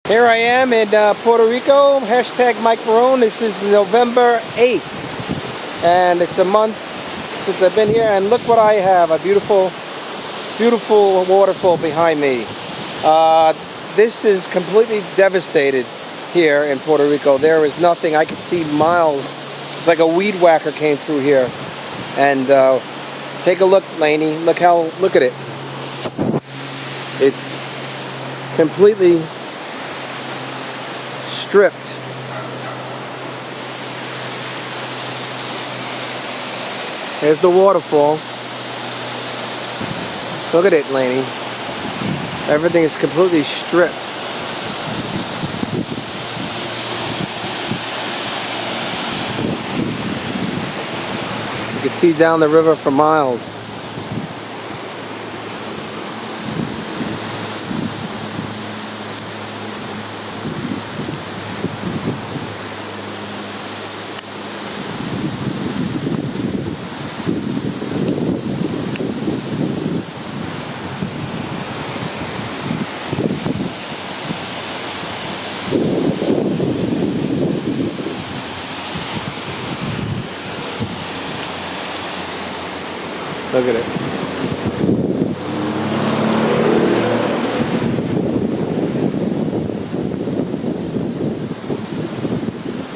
Here I am in Puerto Rico, hashtag Mike Merone. This is November 8th, and it's a month since I've been here, and look what I have, a beautiful, beautiful waterfall behind me. This is completely devastated here in Puerto Rico. There is nothing. I could see miles. It's like a weed whacker came through here. And take a look, Laney. Look at it. It's completely stripped. There's the waterfall. Look at it, Laney. Everything is completely stripped. You can see down the river for miles. Look at it.